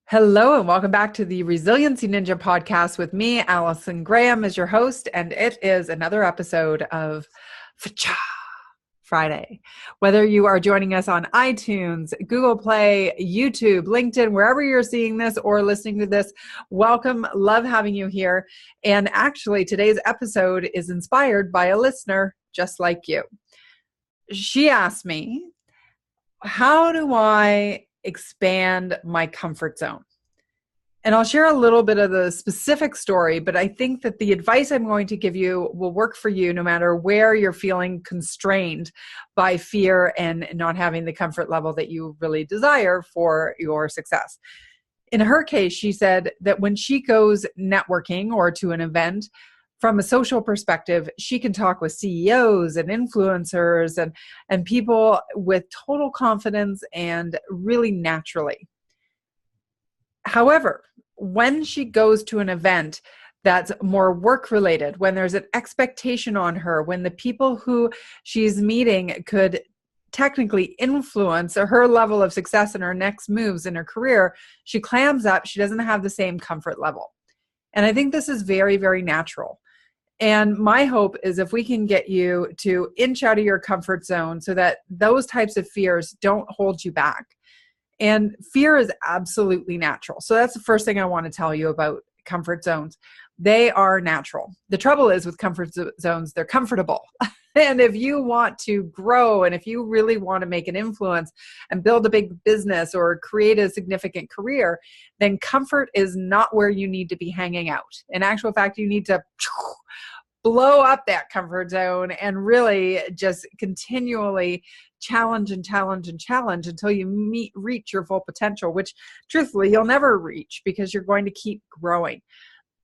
Hello and welcome back to the Resiliency Ninja podcast with me, Allison Graham, as your host, and it is another episode of Fa-cha Friday. Whether you are joining us on iTunes, Google Play, YouTube, LinkedIn, wherever you're seeing this or listening to this, welcome. Love having you here. And actually, today's episode is inspired by a listener just like you. She asked me, how do I expand my comfort zone? And I'll share a little bit of the specific story, but I think that the advice I'm going to give you will work for you no matter where you're feeling constrained by fear and not having the comfort level that you really desire for your success. In her case, she said that when she goes networking or to an event, from a social perspective, she can talk with CEOs and influencers and people with total confidence and really naturally. However, when she goes to an event that's more work related, when there's an expectation on her, when the people who she's meeting could technically influence her level of success in her next moves in her career, she clams up. She doesn't have the same comfort level. And I think this is very, very natural. And my hope is if we can get you to inch out of your comfort zone so that those types of fears don't hold you back. And fear is absolutely natural. So that's the first thing I want to tell you about comfort zones. They are natural. The trouble is with comfort zones, they're comfortable. And if you want to grow and if you really want to make an influence and build a big business or create a significant career, then comfort is not where you need to be hanging out. In actual fact, you need to blow up that comfort zone and really just continually challenge until you reach your full potential, which truthfully you'll never reach because you're going to keep growing.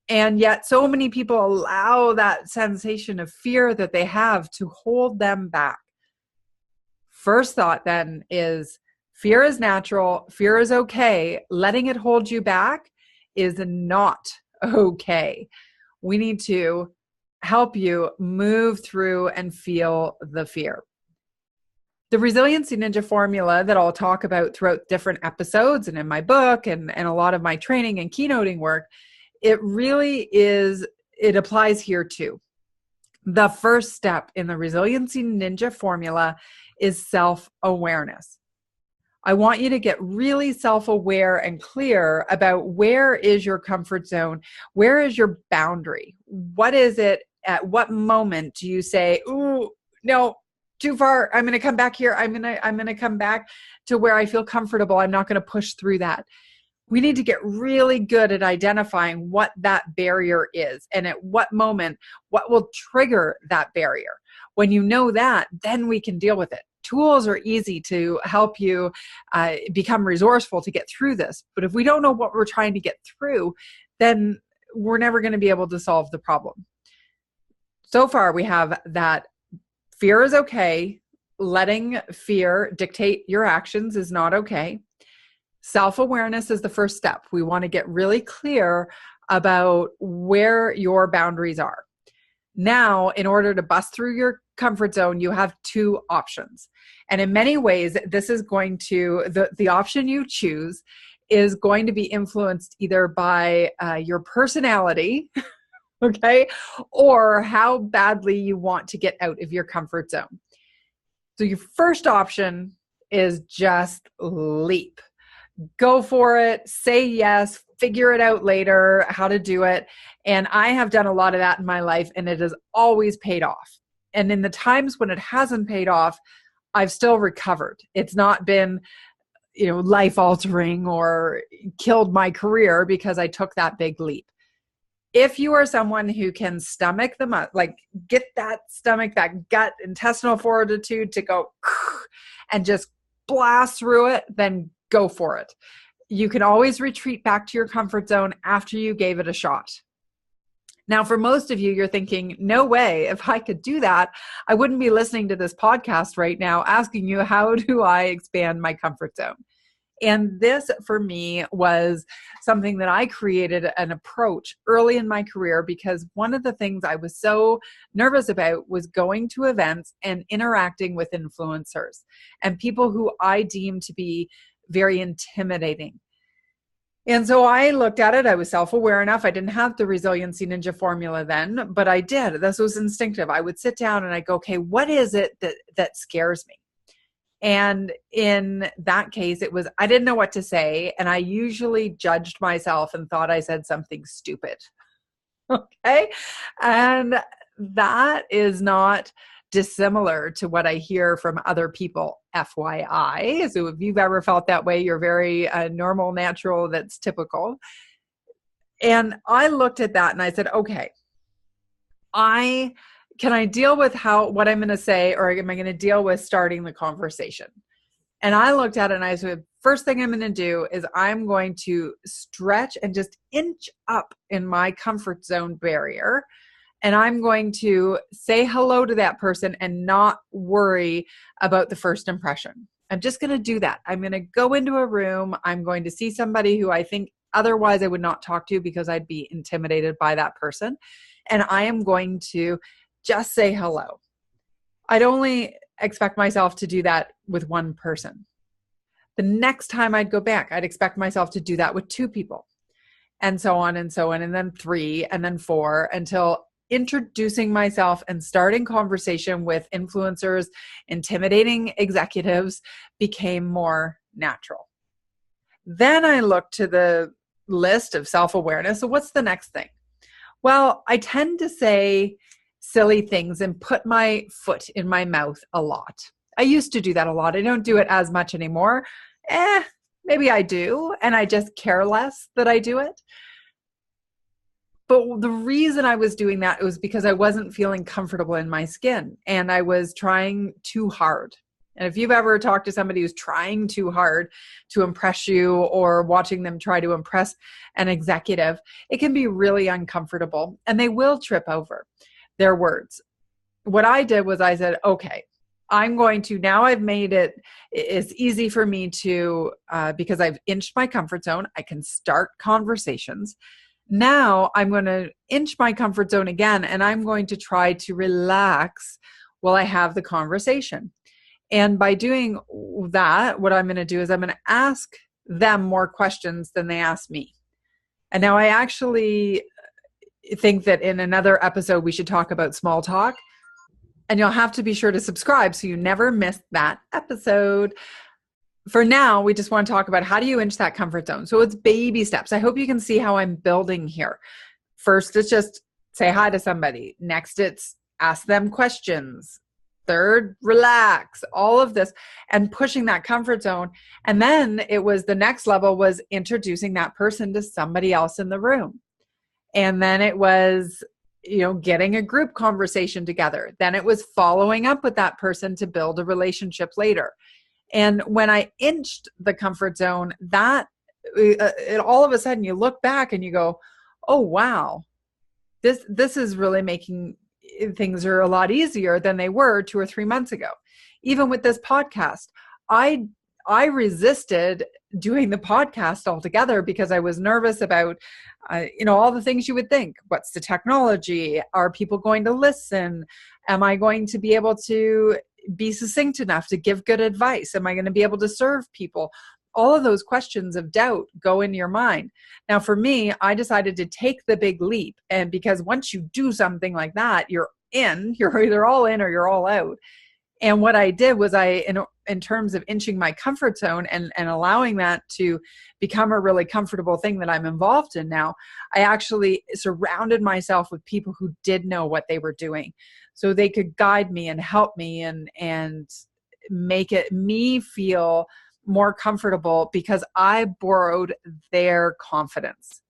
And yet so many people allow that sensation of fear that they have to hold them back. First thought then is fear is natural, fear is okay. Letting it hold you back is not okay. We need to help you move through and feel the fear. The Resiliency Ninja formula that I'll talk about throughout different episodes and in my book and a lot of my training and keynoting work, it applies here too. The first step in the Resiliency Ninja formula is self-awareness. I want you to get really self-aware and clear about where is your comfort zone, where is your boundary, what is it, at what moment do you say, ooh, no, too far, I'm going to come back here, I'm going to come back to where I feel comfortable, I'm not going to push through that. We need to get really good at identifying what that barrier is and at what moment, what will trigger that barrier. When you know that, then we can deal with it. Tools are easy to help you become resourceful to get through this. But if we don't know what we're trying to get through, then we're never going to be able to solve the problem. So far, we have that fear is okay. Letting fear dictate your actions is not okay. Self-awareness is the first step. We want to get really clear about where your boundaries are. Now, in order to bust through your comfort zone, you have two options. And in many ways, this is going to, the option you choose is going to be influenced either by your personality, okay, or how badly you want to get out of your comfort zone. So your first option is just leap. Go for it, say yes, figure it out later, how to do it. And I have done a lot of that in my life, and it has always paid off. And in the times when it hasn't paid off, I've still recovered. It's not been, life altering or killed my career because I took that big leap. If you are someone who can stomach get that stomach, that gut, intestinal fortitude to go and just blast through it, then go for it. You can always retreat back to your comfort zone after you gave it a shot. Now, for most of you, you're thinking, no way, if I could do that, I wouldn't be listening to this podcast right now asking you, how do I expand my comfort zone? And this, for me, was something that I created an approach early in my career, because one of the things I was so nervous about was going to events and interacting with influencers and people who I deemed to be very intimidating. And so I looked at it. I was self-aware enough. I didn't have the Resiliency Ninja formula then, but I did. This was instinctive. I would sit down and I go, okay, what is it that scares me? And in that case, it was, I didn't know what to say. And I usually judged myself and thought I said something stupid. Okay. And that is not dissimilar to what I hear from other people, FYI. So if you've ever felt that way, you're very normal, natural, that's typical. And I looked at that and I said, okay, can I deal with what I'm going to say, or am I going to deal with starting the conversation? And I looked at it and I said, first thing I'm going to do is I'm going to stretch and just inch up in my comfort zone barrier. And I'm going to say hello to that person and not worry about the first impression. I'm just going to do that. I'm going to go into a room. I'm going to see somebody who I think otherwise I would not talk to because I'd be intimidated by that person. And I am going to just say hello. I'd only expect myself to do that with one person. The next time I'd go back, I'd expect myself to do that with two people, and so on and so on, and then three, and then four, until introducing myself and starting conversation with influencers, intimidating executives became more natural. Then I looked to the list of self-awareness. So what's the next thing? Well, I tend to say silly things and put my foot in my mouth a lot. I used to do that a lot. I don't do it as much anymore. Maybe I do, and I just care less that I do it. But the reason I was doing that was because I wasn't feeling comfortable in my skin and I was trying too hard. And if you've ever talked to somebody who's trying too hard to impress you, or watching them try to impress an executive, it can be really uncomfortable and they will trip over their words. What I did was I said, okay, now I've made it's easy for me to, because I've inched my comfort zone, I can start conversations. Now I'm going to inch my comfort zone again, and I'm going to try to relax while I have the conversation. And by doing that, what I'm going to do is I'm going to ask them more questions than they ask me. And now I actually think that in another episode, we should talk about small talk. And you'll have to be sure to subscribe so you never miss that episode. For now, we just want to talk about how do you inch that comfort zone. So it's baby steps. I hope you can see how I'm building here. First, it's just say hi to somebody. Next, it's ask them questions. Third, relax, all of this, and pushing that comfort zone. And then the next level was introducing that person to somebody else in the room. And then it was, getting a group conversation together. Then it was following up with that person to build a relationship later. And when I inched the comfort zone, all of a sudden you look back and you go, oh, wow, this is really making things are a lot easier than they were 2 or 3 months ago. Even with this podcast, I resisted doing the podcast altogether because I was nervous about, all the things you would think. What's the technology? Are people going to listen? Am I going to be able to be succinct enough to give good advice? Am I going to be able to serve people? All of those questions of doubt go in your mind. Now, for me, I decided to take the big leap. And because once you do something like that, you're either all in or you're all out. And what I did was in terms of inching my comfort zone and allowing that to become a really comfortable thing that I'm involved in now, I actually surrounded myself with people who did know what they were doing, so they could guide me and help me and make me feel more comfortable because I borrowed their confidence.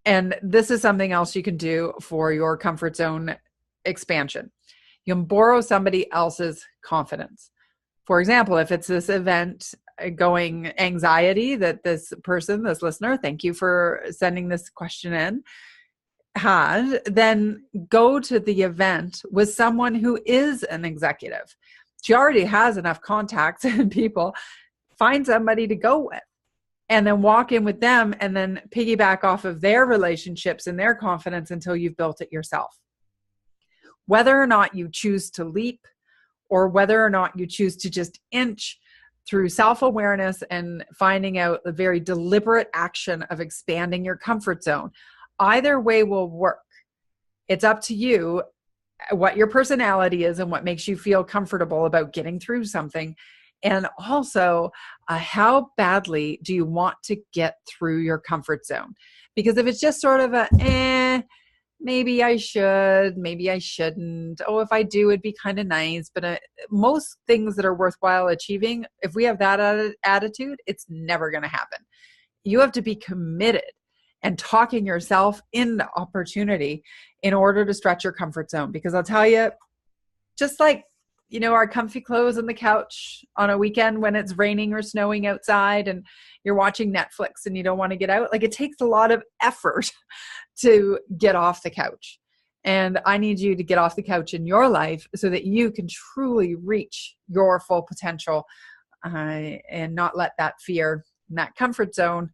And this is something else you can do for your comfort zone expansion. You can borrow somebody else's confidence. For example, if it's this event going anxiety that this listener, thank you for sending this question in, had, then go to the event with someone who is an executive. She already has enough contacts and people. Find somebody to go with and then walk in with them and then piggyback off of their relationships and their confidence until you've built it yourself. Whether or not you choose to leap or whether or not you choose to just inch, through self-awareness and finding out the very deliberate action of expanding your comfort zone. Either way will work. It's up to you what your personality is and what makes you feel comfortable about getting through something. And also, how badly do you want to get through your comfort zone? Because if it's just sort of maybe I should, maybe I shouldn't. Oh, if I do, it'd be kind of nice. But most things that are worthwhile achieving, if we have that attitude, it's never going to happen. You have to be committed and talking yourself into opportunity in order to stretch your comfort zone. Because I'll tell you, just like, our comfy clothes on the couch on a weekend when it's raining or snowing outside and you're watching Netflix and you don't want to get out, like it takes a lot of effort to get off the couch. And I need you to get off the couch in your life so that you can truly reach your full potential and not let that fear and that comfort zone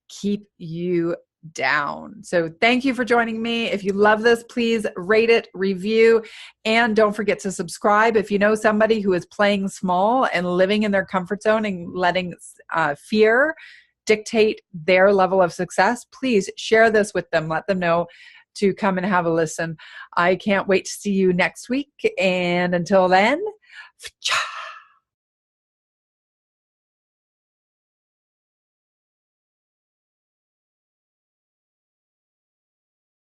keep you down. So thank you for joining me. If you love this, please rate it, review, and don't forget to subscribe. If you know somebody who is playing small and living in their comfort zone and letting fear dictate their level of success, please share this with them. Let them know to come and have a listen. I can't wait to see you next week. And until then,